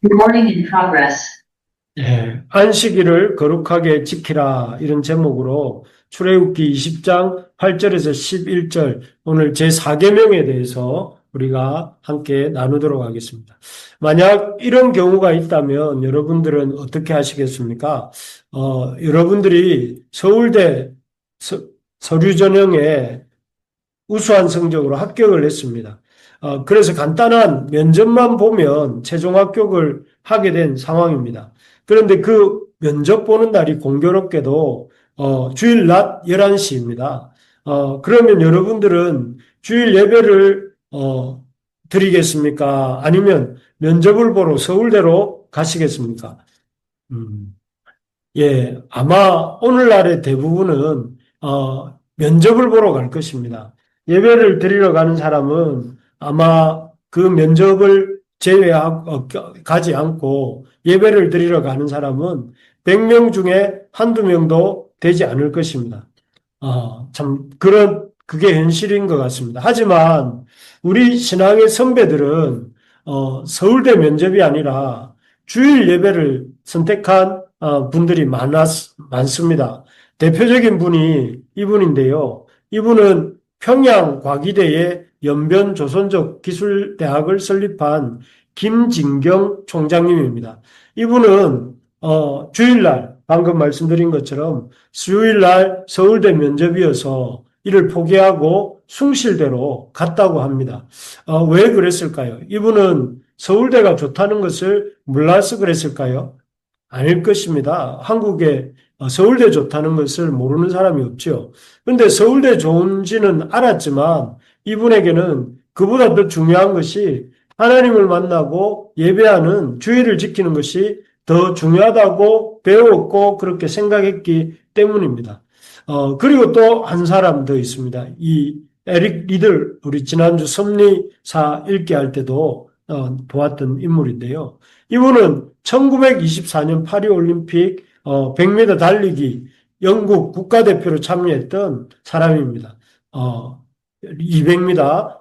Recording in progress. 예, 안식일을 거룩하게 지키라 이런 제목으로 출애굽기 20장 8절에서 11절 오늘 제4계명에 대해서 우리가 함께 나누도록 하겠습니다. 만약 이런 경우가 있다면 여러분들은 어떻게 하시겠습니까? 여러분들이 서울대 서류전형에 우수한 성적으로 합격을 했습니다. 그래서 간단한 면접만 보면 최종 합격을 하게 된 상황입니다. 그런데 그 면접 보는 날이 공교롭게도 주일 낮 11시입니다. 그러면 여러분들은 주일 예배를 드리겠습니까? 아니면 면접을 보러 서울대로 가시겠습니까? 음, 예, 아마 오늘날의 대부분은 면접을 보러 갈 것입니다. 예배를 드리러 가는 사람은 아마 그 면접을 제외하고 가지 않고 예배를 드리러 가는 사람은 100명 중에 한두 명도 되지 않을 것입니다. 참 그게 현실인 것 같습니다. 하지만 우리 신앙의 선배들은 서울대 면접이 아니라 주일 예배를 선택한 분들이 많습니다. 대표적인 분이 이분인데요. 이분은 평양과기대의 연변조선족 기술대학을 설립한 김진경 총장님입니다. 이분은 주일날 방금 말씀드린 것처럼 수요일날 서울대 면접이어서 이를 포기하고 숭실대로 갔다고 합니다. 왜 그랬을까요? 이분은 서울대가 좋다는 것을 몰라서 그랬을까요? 아닐 것입니다. 한국에 서울대 좋다는 것을 모르는 사람이 없죠. 그런데 서울대 좋은지는 알았지만 이분에게는 그보다 더 중요한 것이 하나님을 만나고 예배하는 주의를 지키는 것이 더 중요하다고 배웠고 그렇게 생각했기 때문입니다. 그리고 또 한 사람 더 있습니다. 이 에릭 리들, 우리 지난주 섭리사 읽기 할 때도 보았던 인물인데요. 이분은 1924년 파리올림픽 100m 달리기 영국 국가대표로 참여했던 사람입니다. 200m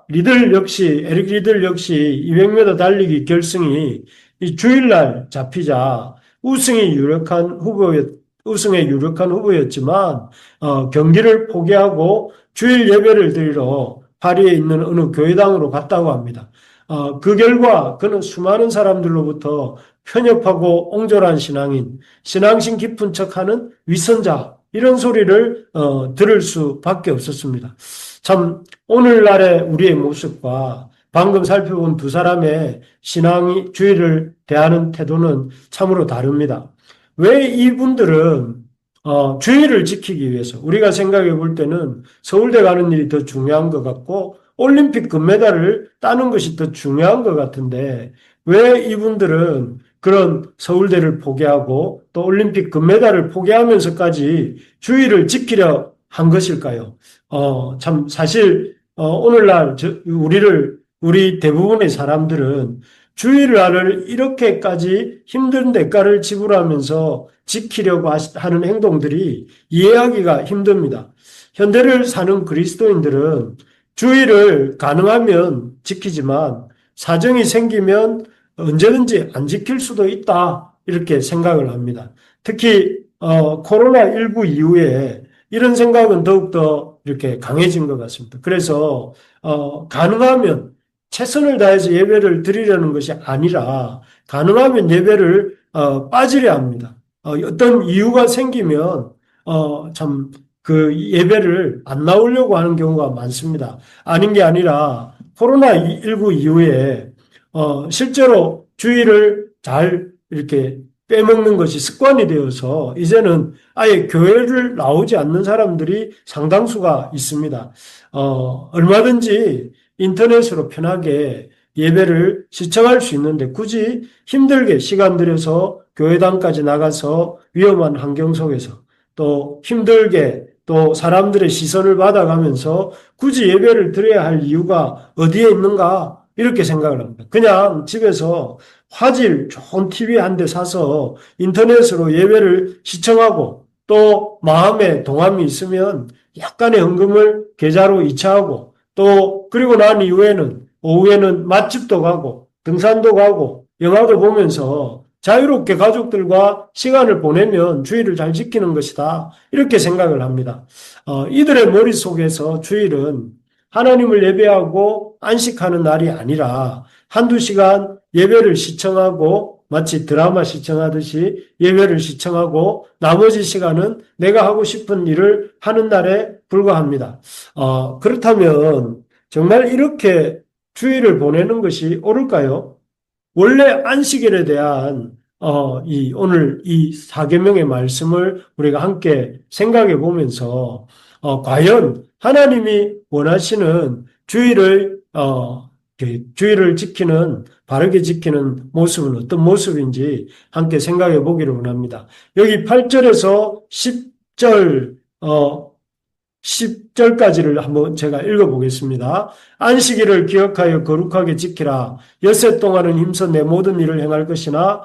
에릭 리들 역시 200m 달리기 결승이 이 주일날 잡히자 우승에 유력한 후보였지만 경기를 포기하고 주일 예배를 드리러 파리에 있는 어느 교회당으로 갔다고 합니다. 그 결과 그는 수많은 사람들로부터 편협하고 옹졸한 신앙인, 신앙심 깊은 척하는 위선자 이런 소리를 들을 수밖에 없었습니다. 참 오늘날의 우리의 모습과 방금 살펴본 두 사람의 신앙이 주의를 대하는 태도는 참으로 다릅니다. 왜 이분들은 주의를 지키기 위해서 우리가 생각해 볼 때는 서울대 가는 일이 더 중요한 것 같고 올림픽 금메달을 따는 것이 더 중요한 것 같은데 왜 이분들은 그런 서울대를 포기하고 또 올림픽 금메달을 포기하면서까지 주의를 지키려 한 것일까요? 참 사실 오늘날 우리 대부분의 사람들은 주일날을 이렇게까지 힘든 대가를 지불하면서 지키려고 하는 행동들이 이해하기가 힘듭니다. 현대를 사는 그리스도인들은 주일을 가능하면 지키지만 사정이 생기면 언제든지 안 지킬 수도 있다 이렇게 생각을 합니다. 특히 코로나19 이후에 이런 생각은 더욱더 이렇게 강해진 것 같습니다. 그래서 가능하면 최선을 다해서 예배를 드리려는 것이 아니라 가능하면 예배를 빠지려 합니다. 어떤 이유가 생기면 참 그 예배를 안 나오려고 하는 경우가 많습니다. 아닌 게 아니라 코로나19 이후에 실제로 주일을 잘 이렇게 빼먹는 것이 습관이 되어서 이제는 아예 교회를 나오지 않는 사람들이 상당수가 있습니다. 얼마든지 인터넷으로 편하게 예배를 시청할 수 있는데 굳이 힘들게 시간 들여서 교회당까지 나가서 위험한 환경 속에서 또 힘들게 또 사람들의 시선을 받아가면서 굳이 예배를 드려야 할 이유가 어디에 있는가 이렇게 생각을 합니다. 그냥 집에서 화질 좋은 TV 한 대 사서 인터넷으로 예배를 시청하고 또 마음에 동함이 있으면 약간의 헌금을 계좌로 이체하고 또 그리고 난 이후에는 오후에는 맛집도 가고 등산도 가고 영화도 보면서 자유롭게 가족들과 시간을 보내면 주일을 잘 지키는 것이다. 이렇게 생각을 합니다. 이들의 머릿속에서 주일은 하나님을 예배하고 안식하는 날이 아니라 한두 시간 예배를 시청하고 마치 드라마 시청하듯이 예배를 시청하고 나머지 시간은 내가 하고 싶은 일을 하는 날에 불과합니다. 그렇다면 정말 이렇게 주일을 보내는 것이 옳을까요? 원래 안식일에 대한 오늘 이 사계명의 말씀을 우리가 함께 생각해 보면서 과연 하나님이 원하시는 주일을 지키는 바르게 지키는 모습은 어떤 모습인지 함께 생각해 보기를 원합니다. 여기 8절에서 10절까지를 한번 제가 읽어보겠습니다. 안식일을 기억하여 거룩하게 지키라. 엿새 동안은 힘써 내 모든 일을 행할 것이나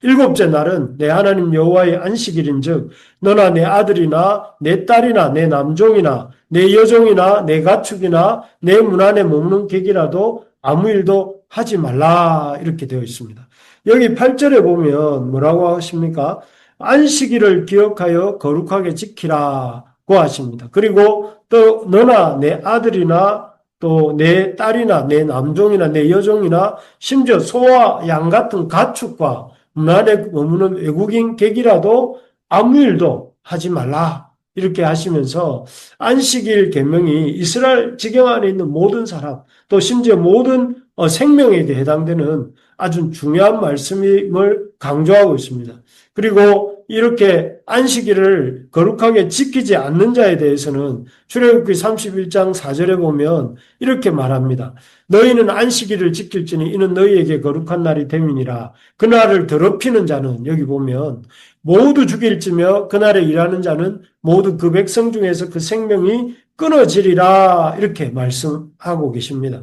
일곱째 날은 내 하나님 여호와의 안식일인즉 너나 내 아들이나 내 딸이나 내 남종이나 내 여종이나 내 가축이나 내 문 안에 먹는 객이라도 아무 일도 하지 말라 이렇게 되어 있습니다. 여기 8절에 보면 뭐라고 하십니까? 안식일을 기억하여 거룩하게 지키라고 하십니다. 그리고 또 너나 내 아들이나 또 내 딸이나 내 남종이나 내 여종이나 심지어 소와 양 같은 가축과 문 안에 머무는 외국인 객이라도 아무 일도 하지 말라 이렇게 하시면서 안식일 계명이 이스라엘 지경 안에 있는 모든 사람 또 심지어 모든 생명에게 해당되는 아주 중요한 말씀임을 강조하고 있습니다. 그리고 이렇게 안식일을 거룩하게 지키지 않는 자에 대해서는 출애굽기 31장 4절에 보면 이렇게 말합니다. 너희는 안식일을 지킬지니 이는 너희에게 거룩한 날이 됨이니라. 그날을 더럽히는 자는 여기 보면 모두 죽일지며 그날에 일하는 자는 모두 그 백성 중에서 그 생명이 끊어지리라 이렇게 말씀하고 계십니다.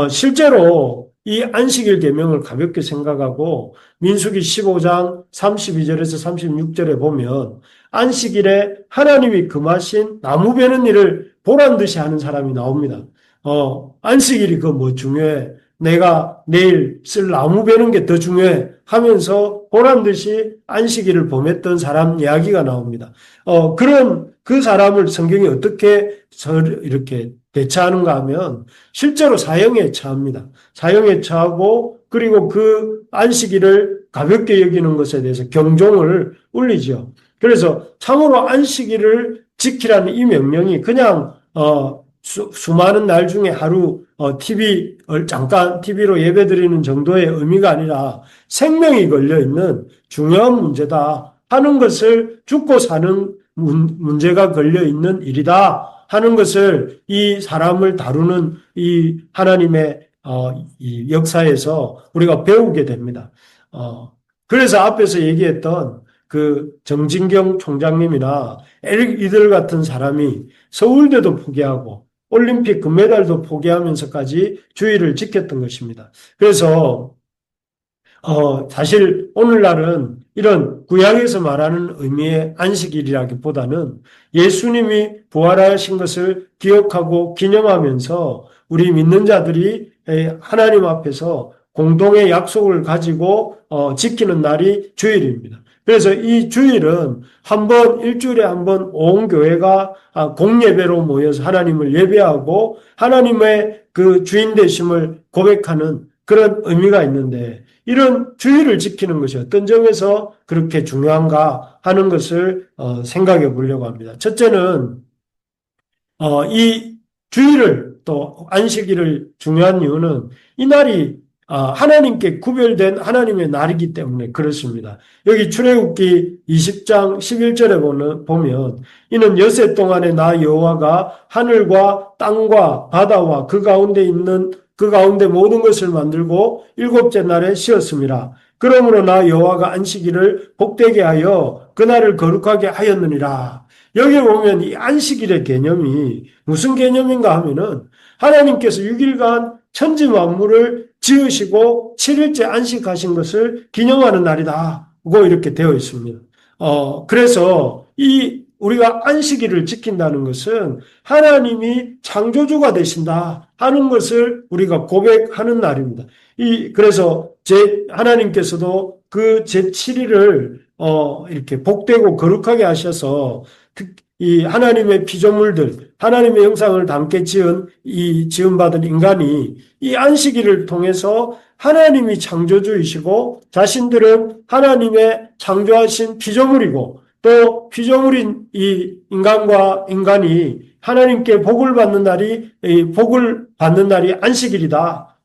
실제로 이 안식일 계명을 가볍게 생각하고 민수기 15장 32절에서 36절에 보면 안식일에 하나님이 금하신 나무 베는 일을 보란 듯이 하는 사람이 나옵니다. 안식일이 그 뭐 중요해? 내가 내일 쓸 나무 베는 게 더 중요해 하면서 보란 듯이 안식일을 범했던 사람 이야기가 나옵니다. 그런 그 사람을 성경이 어떻게 이렇게 대처하는가 하면 실제로 사형에 처합니다. 사형에 처하고 그리고 그 안식일을 가볍게 여기는 것에 대해서 경종을 울리죠. 그래서 참으로 안식일을 지키라는 이 명령이 그냥 수많은 날 중에 하루 잠깐 TV로 예배드리는 정도의 의미가 아니라 생명이 걸려있는 중요한 문제다 하는 것을 죽고 사는 문제가 걸려있는 일이다 하는 것을 이 사람을 다루는 이 하나님의 이 역사에서 우리가 배우게 됩니다. 그래서 앞에서 얘기했던 그 정진경 총장님이나 에릭 이들 같은 사람이 서울대도 포기하고 올림픽 금메달도 포기하면서까지 주의를 지켰던 것입니다. 그래서 사실 오늘날은 이런 구약에서 말하는 의미의 안식일이라기보다는 예수님이 부활하신 것을 기억하고 기념하면서 우리 믿는 자들이 하나님 앞에서 공동의 약속을 가지고 지키는 날이 주일입니다. 그래서 이 주일은 일주일에 한 번 온 교회가 공예배로 모여서 하나님을 예배하고 하나님의 그 주인 되심을 고백하는 그런 의미가 있는데 이런 주일을 지키는 것이 어떤 점에서 그렇게 중요한가 하는 것을 생각해 보려고 합니다. 첫째는 이 주일을 또 안식일을 중요한 이유는 이 날이 하나님께 구별된 하나님의 날이기 때문에 그렇습니다. 여기 출애굽기 20장 11절에 보면 이는 엿새 동안에 나 여호와가 하늘과 땅과 바다와 그 가운데 모든 것을 만들고 일곱째 날에 쉬었습니다. 그러므로 나 여호와가 안식일을 복되게 하여 그날을 거룩하게 하였느니라. 여기 보면 이 안식일의 개념이 무슨 개념인가 하면은 하나님께서 6일간 천지 만물을 지으시고 7일째 안식하신 것을 기념하는 날이다. 고 이렇게 되어 있습니다. 그래서 이 우리가 안식일을 지킨다는 것은 하나님이 창조주가 되신다 하는 것을 우리가 고백하는 날입니다. 그래서 하나님께서도 그 제7일을 이렇게 복되고 거룩하게 하셔서 이 하나님의 피조물들, 하나님의 형상을 담게 지음받은 인간이 이 안식일을 통해서 하나님이 창조주이시고 자신들은 하나님의 창조하신 피조물이고 또 피조물인 이 인간과 인간이 하나님께 복을 받는 날이 안식일이다.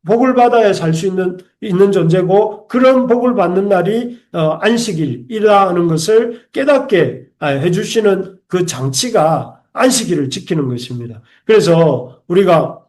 복을 받아야 살 수 있는 존재고 그런 복을 받는 날이 안식일이라는 것을 깨닫게 해주시는 그 장치가 안식일을 지키는 것입니다. 그래서 우리가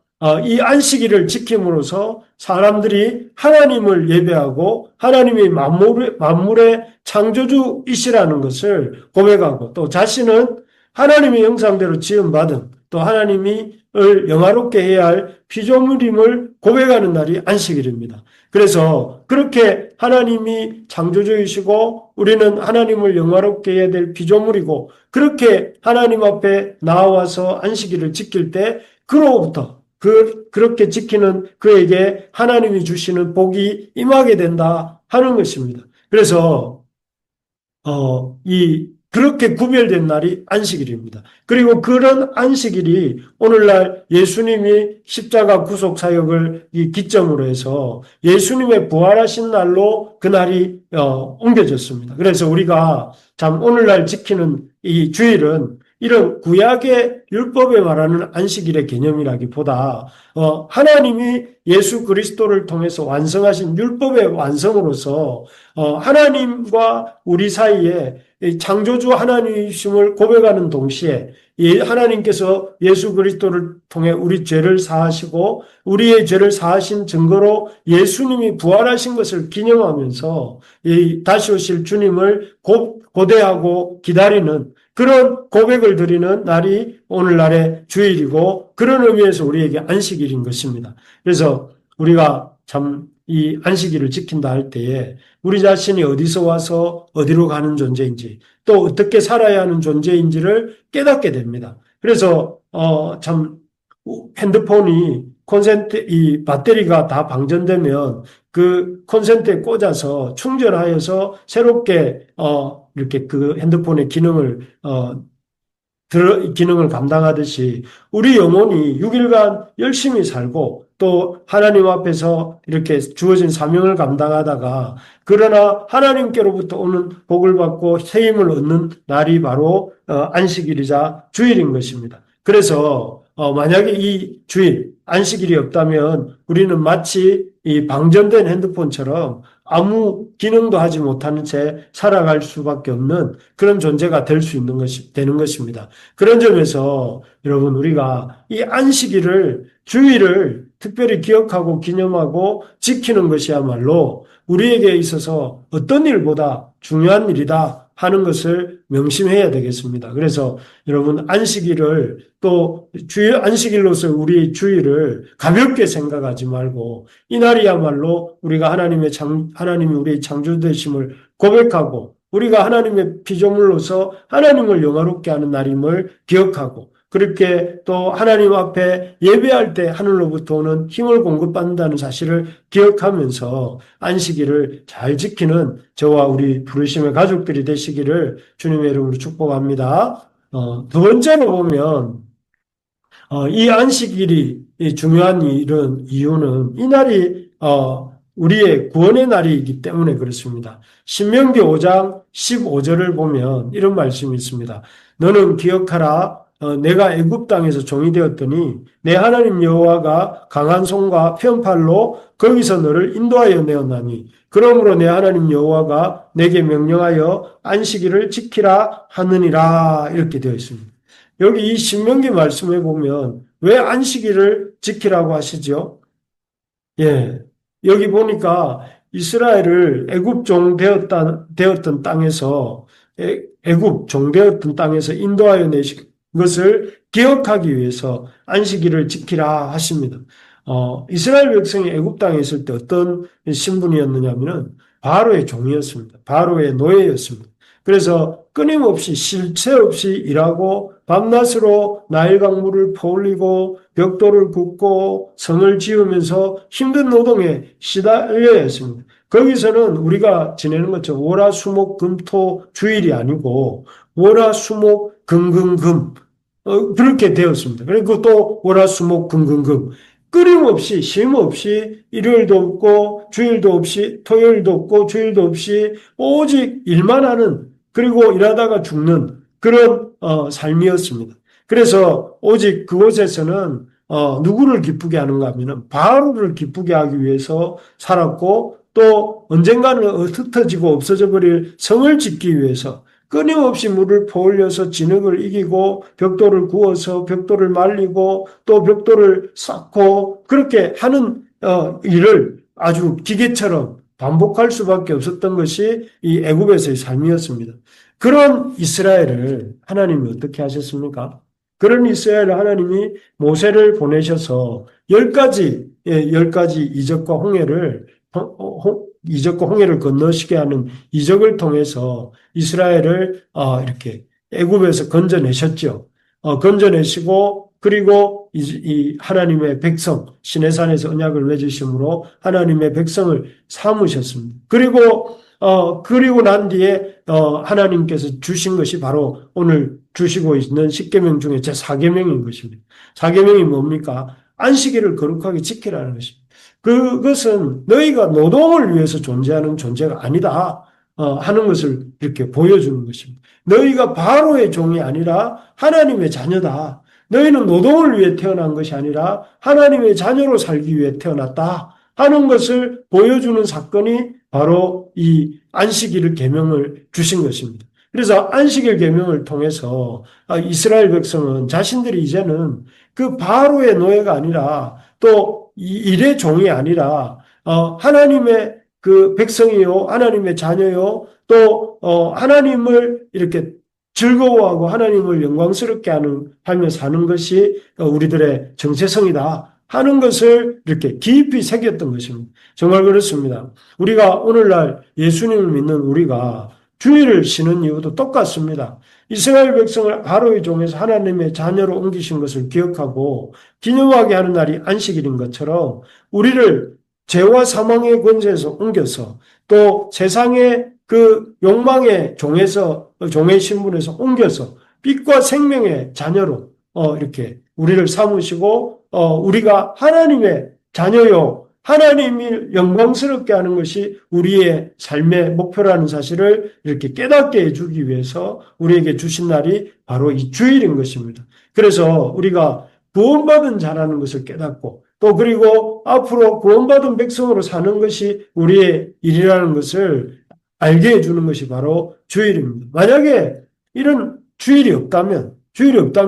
이 안식일을 지킴으로써 사람들이 하나님을 예배하고 하나님이 만물의 창조주이시라는 것을 고백하고 또 자신은 하나님의 형상대로 지음받은 또 하나님을 영화롭게 해야 할 피조물임을 고백하는 날이 안식일입니다. 그래서 그렇게 하나님이 창조주이시고 우리는 하나님을 영화롭게 해야 될 피조물이고 그렇게 하나님 앞에 나와서 안식일을 지킬 때 그로부터 그렇게 지키는 그에게 하나님이 주시는 복이 임하게 된다 하는 것입니다. 그래서 그렇게 구별된 날이 안식일입니다. 그리고 그런 안식일이 오늘날 예수님이 십자가 구속 사역을 기점으로 해서 예수님의 부활하신 날로 그날이 옮겨졌습니다. 그래서 우리가 참 오늘날 지키는 이 주일은 이런 구약의 율법에 말하는 안식일의 개념이라기보다 하나님이 예수 그리스도를 통해서 완성하신 율법의 완성으로서 하나님과 우리 사이에 창조주 하나님이심을 고백하는 동시에 하나님께서 예수 그리스도를 통해 우리 죄를 사하시고 우리의 죄를 사하신 증거로 예수님이 부활하신 것을 기념하면서 다시 오실 주님을 고대하고 기다리는 그런 고백을 드리는 날이 오늘날의 주일이고 그런 의미에서 우리에게 안식일인 것입니다. 그래서 우리가 참 이 안식일을 지킨다 할 때에 우리 자신이 어디서 와서 어디로 가는 존재인지 또 어떻게 살아야 하는 존재인지를 깨닫게 됩니다. 그래서 참 핸드폰이 이 배터리가 다 방전되면 그 콘센트에 꽂아서 충전하여서 새롭게 이렇게 그 핸드폰의 기능을 감당하듯이 우리 영혼이 6일간 열심히 살고 또 하나님 앞에서 이렇게 주어진 사명을 감당하다가 그러나 하나님께로부터 오는 복을 받고 새 힘을 얻는 날이 바로 안식일이자 주일인 것입니다. 그래서 만약에 이 주일 안식일이 없다면 우리는 마치 이 방전된 핸드폰처럼 아무 기능도 하지 못하는 채 살아갈 수밖에 없는 그런 존재가 되는 것입니다. 그런 점에서 여러분 우리가 이 주일을 특별히 기억하고 기념하고 지키는 것이야말로 우리에게 있어서 어떤 일보다 중요한 일이다 하는 것을 명심해야 되겠습니다. 그래서 여러분 안식일을 또 안식일로서 우리의 주일을 가볍게 생각하지 말고 이날이야말로 우리가 하나님이 우리의 창조되심을 고백하고 우리가 하나님의 피조물로서 하나님을 영화롭게 하는 날임을 기억하고 그렇게 또 하나님 앞에 예배할 때 하늘로부터 오는 힘을 공급받는다는 사실을 기억하면서 안식일을 잘 지키는 저와 우리 부르심의 가족들이 되시기를 주님의 이름으로 축복합니다. 두 번째로 보면 이 안식일이 중요한 이유는 이 날이 우리의 구원의 날이기 때문에 그렇습니다. 신명기 5장 15절을 보면 이런 말씀이 있습니다. 너는 기억하라. 내가 애굽 땅에서 종이 되었더니 내 하나님 여호와가 강한 손과 편팔로 거기서 너를 인도하여 내었나니 그러므로 내 하나님 여호와가 내게 명령하여 안식일을 지키라 하느니라 이렇게 되어 있습니다. 여기 이 신명기 말씀에 보면 왜 안식일을 지키라고 하시죠? 예, 여기 보니까 이스라엘을 애굽 종 되었던 땅에서 애굽 종 되었던 땅에서 인도하여 내신 것을 기억하기 위해서 안식일을 지키라 하십니다. 이스라엘 백성이 애굽 땅에 있을 때 어떤 신분이었느냐면은 바로의 종이었습니다. 바로의 노예였습니다. 그래서 끊임없이 쉴 새 없이 일하고 밤낮으로 나일 강물을 퍼올리고 벽돌을 굽고 성을 지으면서 힘든 노동에 시달려야 했습니다. 거기서는 우리가 지내는 것처럼 월화수목금토 주일이 아니고 월화수목금금금 그렇게 되었습니다. 그리고 또 월화수목금금금 끊임없이 쉼 없이 일요일도 없고 주일도 없이 토요일도 없고 주일도 없이 오직 일만 하는, 그리고 일하다가 죽는 그런 삶이었습니다. 그래서 오직 그곳에서는 누구를 기쁘게 하는가 하면 바로를 기쁘게 하기 위해서 살았고, 또 언젠가는 흩어지고 없어져 버릴 성을 짓기 위해서 끊임없이 물을 퍼올려서 진흙을 이기고 벽돌을 구워서 벽돌을 말리고 또 벽돌을 쌓고 그렇게 하는 일을 아주 기계처럼 반복할 수밖에 없었던 것이 이 애굽에서의 삶이었습니다. 그런 이스라엘을 하나님이 어떻게 하셨습니까? 그런 이스라엘을 하나님이 모세를 보내셔서 10가지, 10가지 이적과 홍해를 건너시게 하는 이적을 통해서 이스라엘을 이렇게 애굽에서 건져내셨죠. 건져내시고, 그리고 이 하나님의 백성, 시내산에서 언약을 맺으심으로 하나님의 백성을 삼으셨습니다. 그리고 난 뒤에 하나님께서 주신 것이 바로 오늘 주시고 있는 10계명 중에 제 4계명인 것입니다. 4계명이 뭡니까? 안식일을 거룩하게 지키라는 것입니다. 그것은 너희가 노동을 위해서 존재하는 존재가 아니다 하는 것을 이렇게 보여주는 것입니다. 너희가 바로의 종이 아니라 하나님의 자녀다. 너희는 노동을 위해 태어난 것이 아니라 하나님의 자녀로 살기 위해 태어났다 하는 것을 보여주는 사건이 바로 이 안식일 계명을 주신 것입니다. 그래서 안식일 계명을 통해서 이스라엘 백성은 자신들이 이제는 그 바로의 노예가 아니라 또 일의 종이 아니라 하나님의 그 백성이요, 하나님의 자녀요, 또 하나님을 이렇게 즐거워하고 하나님을 영광스럽게 하며 사는 것이 우리들의 정체성이다 하는 것을 이렇게 깊이 새겼던 것입니다. 정말 그렇습니다. 우리가 오늘날 예수님을 믿는 우리가 주일을 쉬는 이유도 똑같습니다. 이스라엘 백성을 바로의 종에서 하나님의 자녀로 옮기신 것을 기억하고 기념하게 하는 날이 안식일인 것처럼 우리를 죄와 사망의 권세에서 옮겨서 또 세상의 그 욕망의 종의 신분에서 옮겨서 빛과 생명의 자녀로 이렇게 우리를 삼으시고 우리가 하나님의 자녀요, 하나님을 영광스럽게 하는 것이 우리의 삶의 목표라는 사실을 이렇게 깨닫게 해주기 위해서 우리에게 주신 날이 바로 이 주일인 것입니다. 그래서 우리가 구원받은 자라는 것을 깨닫고 또 그리고 앞으로 구원받은 백성으로 사는 것이 우리의 일이라는 것을 알게 해주는 것이 바로 주일입니다. 만약에 이런 주일이 없다면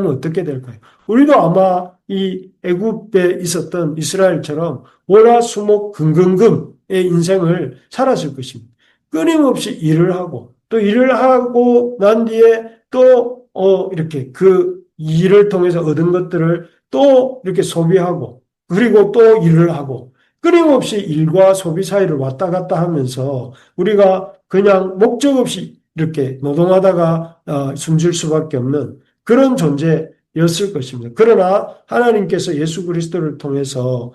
어떻게 될까요? 우리도 아마 이 애굽에 있었던 이스라엘처럼 월화수목금금금의 인생을 살았을 것입니다. 끊임없이 일을 하고 또 일을 하고 난 뒤에 또 이렇게 그 일을 통해서 얻은 것들을 또 이렇게 소비하고 그리고 또 일을 하고 끊임없이 일과 소비 사이를 왔다 갔다 하면서 우리가 그냥 목적 없이 이렇게 노동하다가 숨질 수밖에 없는 그런 존재였을 것입니다. 그러나 하나님께서 예수 그리스도를 통해서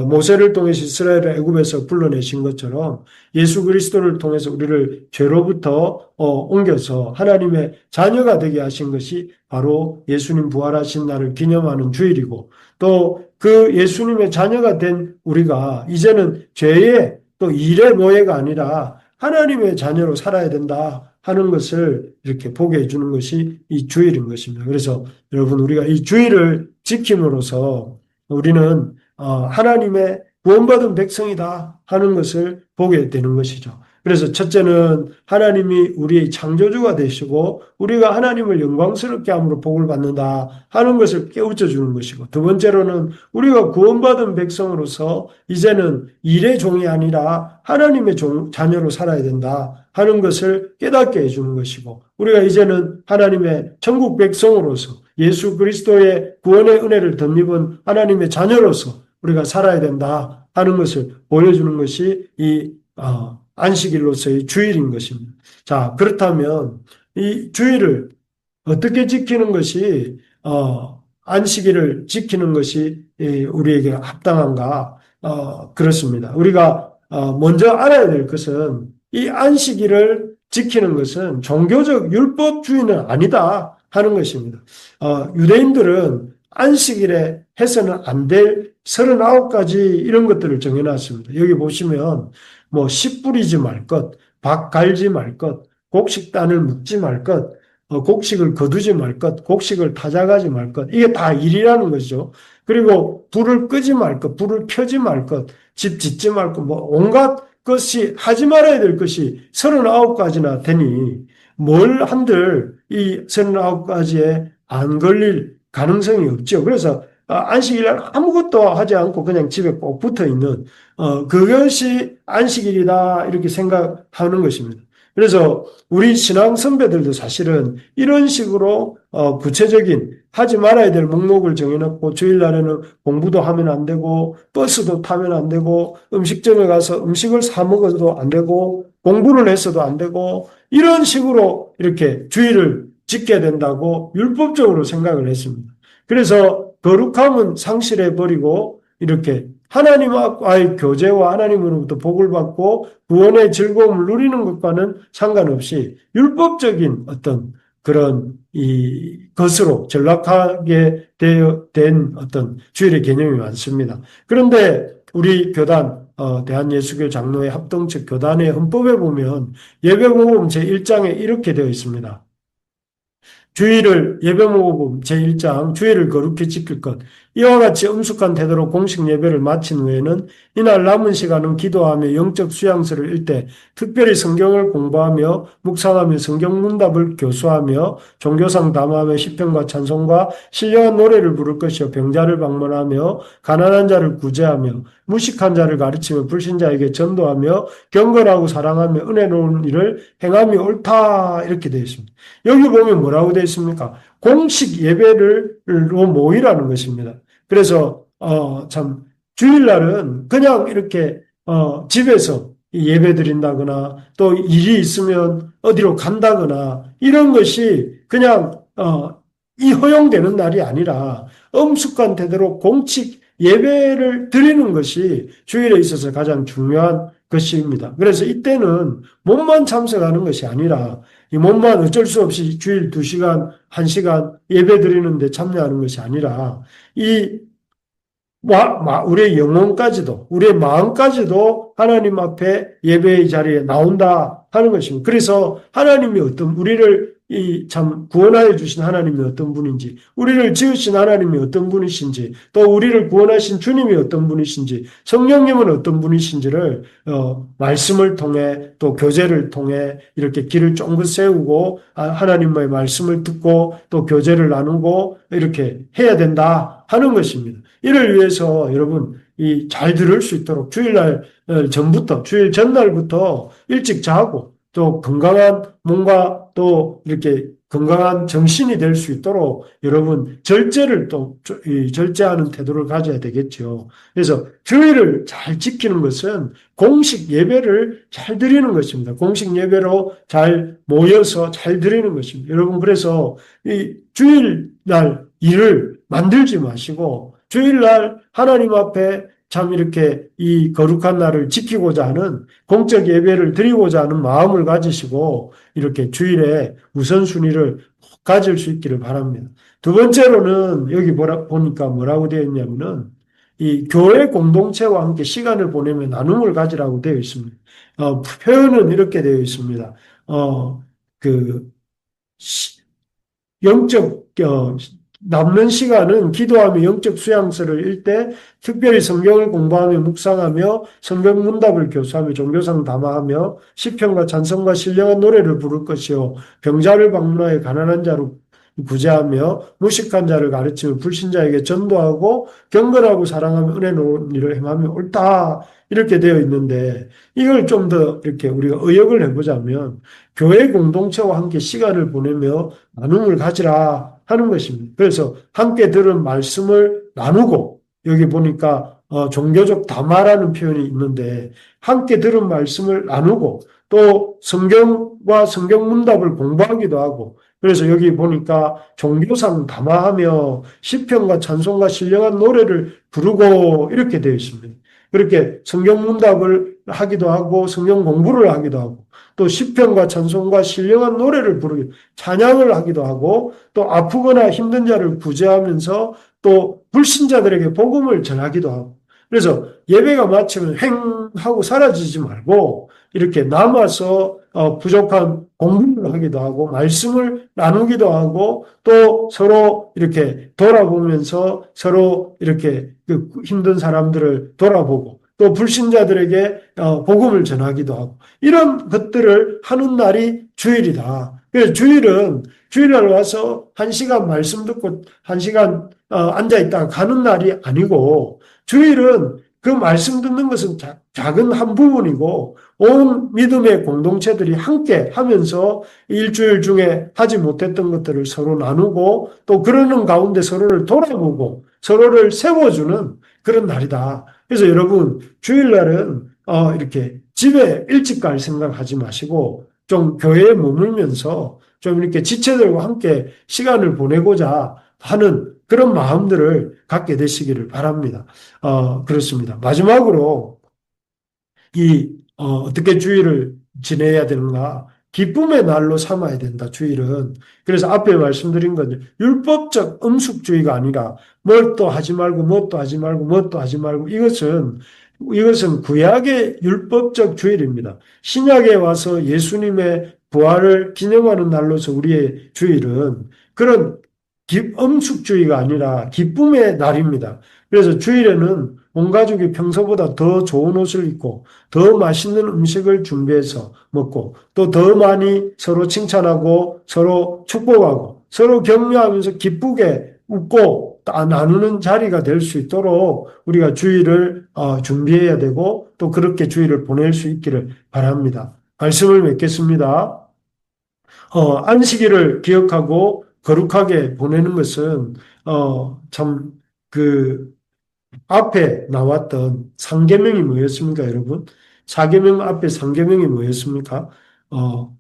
모세를 통해서 이스라엘을 애굽에서 불러내신 것처럼 예수 그리스도를 통해서 우리를 죄로부터 옮겨서 하나님의 자녀가 되게 하신 것이 바로 예수님 부활하신 날을 기념하는 주일이고 또 그 예수님의 자녀가 된 우리가 이제는 죄의 또 일의 노예가 아니라 하나님의 자녀로 살아야 된다 하는 것을 이렇게 보게 해주는 것이 이 주일인 것입니다. 그래서 여러분 우리가 이 주일을 지킴으로써 우리는 하나님의 구원받은 백성이다 하는 것을 보게 되는 것이죠. 그래서 첫째는 하나님이 우리의 창조주가 되시고 우리가 하나님을 영광스럽게 함으로 복을 받는다 하는 것을 깨우쳐 주는 것이고 두 번째로는 우리가 구원받은 백성으로서 이제는 일의 종이 아니라 하나님의 자녀로 살아야 된다 하는 것을 깨닫게 해주는 것이고 우리가 이제는 하나님의 천국 백성으로서 예수 그리스도의 구원의 은혜를 덧입은 하나님의 자녀로서 우리가 살아야 된다 하는 것을 보여주는 것이 이 안식일로서의 주일인 것입니다. 자, 그렇다면 이 주일을 어떻게 지키는 것이 안식일을 지키는 것이 우리에게 합당한가? 그렇습니다. 우리가 먼저 알아야 될 것은 이 안식일을 지키는 것은 종교적 율법주의는 아니다 하는 것입니다. 유대인들은 안식일에 해서는 안 될 39가지 이런 것들을 정해놨습니다. 여기 보시면 뭐 씨 뿌리지 말 것, 박 갈지 말 것, 곡식단을 묶지 말 것, 곡식을 거두지 말 것, 곡식을 타작하지 말 것, 이게 다 일이라는 거죠. 그리고 불을 끄지 말 것, 불을 펴지 말 것, 집 짓지 말 것, 뭐 온갖 것이 하지 말아야 될 것이 39가지나 되니 뭘 한들 이 39가지에 안 걸릴 가능성이 없죠. 그래서 안식일날 아무것도 하지 않고 그냥 집에 꼭 붙어 있는 그것이 안식일이다 이렇게 생각하는 것입니다. 그래서 우리 신앙 선배들도 사실은 이런 식으로 구체적인 하지 말아야 될 목록을 정해놓고 주일날에는 공부도 하면 안 되고 버스도 타면 안 되고 음식점에 가서 음식을 사 먹어도 안 되고 공부를 했어도 안 되고 이런 식으로 이렇게 주일을 지켜야 된다고 율법적으로 생각을 했습니다. 그래서 거룩함은 상실해버리고 이렇게 하나님과의 교제와 하나님으로부터 복을 받고 구원의 즐거움을 누리는 것과는 상관없이 율법적인 어떤 그런 이 것으로 전락하게 된 어떤 주일의 개념이 많습니다. 그런데 우리 교단 대한예수교 장로회 합동측 교단의 헌법에 보면 예배모범 제1장에 이렇게 되어 있습니다. 주일을 예배모범 제1장 주일을 거룩히 지킬 것. 이와 같이 엄숙한 태도로 공식 예배를 마친 후에는 이날 남은 시간은 기도하며 영적 수양서를 읽되 특별히 성경을 공부하며 묵상하며 성경 문답을 교수하며 종교상 담화하며 시편과 찬송과 신령한 노래를 부를 것이요 병자를 방문하며 가난한 자를 구제하며 무식한 자를 가르치며 불신자에게 전도하며 경건하고 사랑하며 은혜로운 일을 행함이 옳다 이렇게 되어 있습니다. 여기 보면 뭐라고 되어 있습니까? 공식 예배로 모이라는 것입니다. 그래서 참 주일날은 그냥 이렇게 집에서 예배 드린다거나 또 일이 있으면 어디로 간다거나 이런 것이 그냥 이 허용되는 날이 아니라 엄숙한 태도로 공식 예배를 드리는 것이 주일에 있어서 가장 중요한 것입니다. 그래서 이때는 몸만 참석하는 것이 아니라 이 몸만 어쩔 수 없이 주일 2시간, 1시간 예배 드리는데 참여하는 것이 아니라 이 우리의 영혼까지도, 우리의 마음까지도 하나님 앞에 예배의 자리에 나온다 하는 것입니다. 그래서 하나님이 우리를 참 구원하여 주신 하나님이 어떤 분인지, 우리를 지으신 하나님이 어떤 분이신지, 또 우리를 구원하신 주님이 어떤 분이신지, 성령님은 어떤 분이신지를 말씀을 통해 또 교제를 통해 이렇게 길을 쫑긋 세우고 하나님의 말씀을 듣고 또 교제를 나누고 이렇게 해야 된다 하는 것입니다. 이를 위해서 여러분 잘 들을 수 있도록 주일날 전부터 주일 전날부터 일찍 자고 또 건강한 몸과 또 이렇게 건강한 정신이 될 수 있도록 여러분 절제를 또 절제하는 태도를 가져야 되겠죠. 그래서 주일을 잘 지키는 것은 공식 예배를 잘 드리는 것입니다. 공식 예배로 잘 모여서 잘 드리는 것입니다. 여러분 그래서 이 주일날 일을 만들지 마시고 주일날 하나님 앞에 참 이렇게 이 거룩한 날을 지키고자 하는 공적 예배를 드리고자 하는 마음을 가지시고 이렇게 주일에 우선순위를 가질 수 있기를 바랍니다. 두 번째로는 여기 보니까 뭐라고 되어 있냐면은 이 교회 공동체와 함께 시간을 보내며 나눔을 가지라고 되어 있습니다. 표현은 이렇게 되어 있습니다. 그 영적 남는 시간은 기도하며 영적 수양서를 읽되 특별히 성경을 공부하며 묵상하며 성경 문답을 교수하며 종교상 담화하며 시편과 찬송과 신령한 노래를 부를 것이요 병자를 방문하여 가난한 자를 구제하며 무식한 자를 가르치며 불신자에게 전도하고 경건하고 사랑하며 은혜로운 일을 행하며 옳다 이렇게 되어 있는데 이걸 좀 더 이렇게 우리가 의역을 해보자면 교회 공동체와 함께 시간을 보내며 나눔을 가지라 하는 것입니다. 그래서 함께 들은 말씀을 나누고 여기 보니까 종교적 담화라는 표현이 있는데 함께 들은 말씀을 나누고 또 성경과 성경 문답을 공부하기도 하고 그래서 여기 보니까 종교상 담화하며 시편과 찬송과 신령한 노래를 부르고 이렇게 되어 있습니다. 그렇게 성경 문답을 하기도 하고 성경 공부를 하기도 하고 또 시편과 찬송과 신령한 노래를 부르기 찬양을 하기도 하고 또 아프거나 힘든 자를 구제하면서 또 불신자들에게 복음을 전하기도 하고 그래서 예배가 마치면 횡 하고 사라지지 말고 이렇게 남아서 부족한 공부를 하기도 하고 말씀을 나누기도 하고 또 서로 이렇게 돌아보면서 서로 이렇게 그 힘든 사람들을 돌아보고 또 불신자들에게 복음을 전하기도 하고 이런 것들을 하는 날이 주일이다. 그래서 주일날 와서 1시간 말씀 듣고 1시간 앉아있다가 가는 날이 아니고 주일은 그 말씀 듣는 것은 작은 한 부분이고 온 믿음의 공동체들이 함께 하면서 일주일 중에 하지 못했던 것들을 서로 나누고 또 그러는 가운데 서로를 돌아보고 서로를 세워주는 그런 날이다. 그래서 여러분 주일날은 이렇게 집에 일찍 갈 생각하지 마시고 좀 교회에 머물면서 좀 이렇게 지체들과 함께 시간을 보내고자 하는 그런 마음들을 갖게 되시기를 바랍니다. 그렇습니다. 마지막으로 어떻게 주일을 지내야 되는가? 기쁨의 날로 삼아야 된다, 주일은. 그래서 앞에 말씀드린 건 율법적 음숙주의가 아니라 뭘 또 하지 말고, 뭣도 하지 말고, 뭣도 하지 말고, 이것은 구약의 율법적 주일입니다. 신약에 와서 예수님의 부활을 기념하는 날로서 우리의 주일은 그런 음숙주의가 아니라 기쁨의 날입니다. 그래서 주일에는 온 가족이 평소보다 더 좋은 옷을 입고 더 맛있는 음식을 준비해서 먹고 또 더 많이 서로 칭찬하고 서로 축복하고 서로 격려하면서 기쁘게 웃고 나누는 자리가 될 수 있도록 우리가 주일을 준비해야 되고 또 그렇게 주일을 보낼 수 있기를 바랍니다. 말씀을 맺겠습니다. 안식일을 기억하고 거룩하게 보내는 것은 참 그 앞에 나왔던 상계명이 뭐였습니까, 여러분? 사계명 앞에 상계명이 뭐였습니까?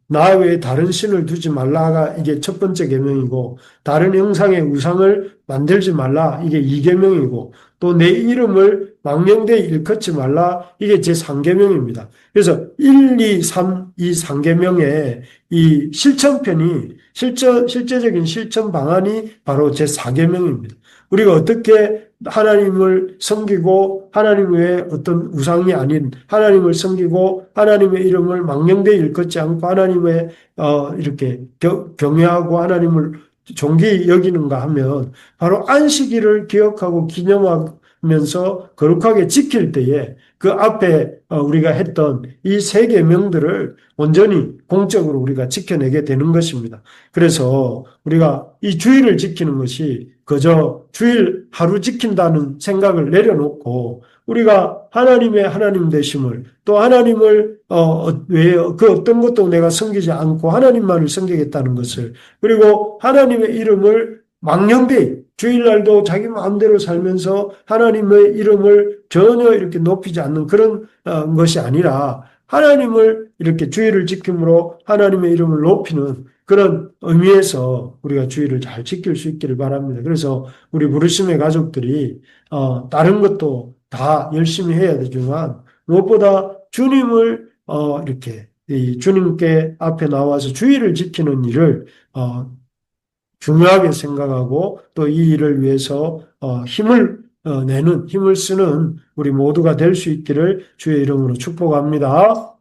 나 외에 다른 신을 두지 말라가 이게 첫 번째 계명이고, 다른 형상의 우상을 만들지 말라 이게 2계명이고, 또 내 이름을 망령되이 일컫지 말라 이게 제 3계명입니다. 그래서 1, 2, 3, 이 3계명의 이 실천편이 실제적인 실천 방안이 바로 제 4계명입니다. 우리가 어떻게 하나님을 섬기고 하나님 외에 어떤 우상이 아닌 하나님을 섬기고 하나님의 이름을 망령되이 일컫지 않고 하나님의 이렇게 경외하고 하나님을 존귀히 여기는가 하면 바로 안식일을 기억하고 기념하면서 거룩하게 지킬 때에 그 앞에 우리가 했던 이 세 계명들을 온전히 공적으로 우리가 지켜내게 되는 것입니다. 그래서 우리가 이 주일을 지키는 것이 그저 주일 하루 지킨다는 생각을 내려놓고 우리가 하나님의 하나님 되심을 또 하나님을 왜 그 어떤 것도 내가 섬기지 않고 하나님만을 섬기겠다는 것을 그리고 하나님의 이름을 망령되이 주일날도 자기 마음대로 살면서 하나님의 이름을 전혀 이렇게 높이지 않는 그런 것이 아니라 하나님을 이렇게 주일을 지킴으로 하나님의 이름을 높이는 그런 의미에서 우리가 주일을 잘 지킬 수 있기를 바랍니다. 그래서 우리 부르심의 가족들이 다른 것도 다 열심히 해야 되지만 무엇보다 주님을 이렇게 이 주님께 앞에 나와서 주일을 지키는 일을 중요하게 생각하고 또 이 일을 위해서 힘을 내는 힘을 쓰는 우리 모두가 될 수 있기를 주의 이름으로 축복합니다.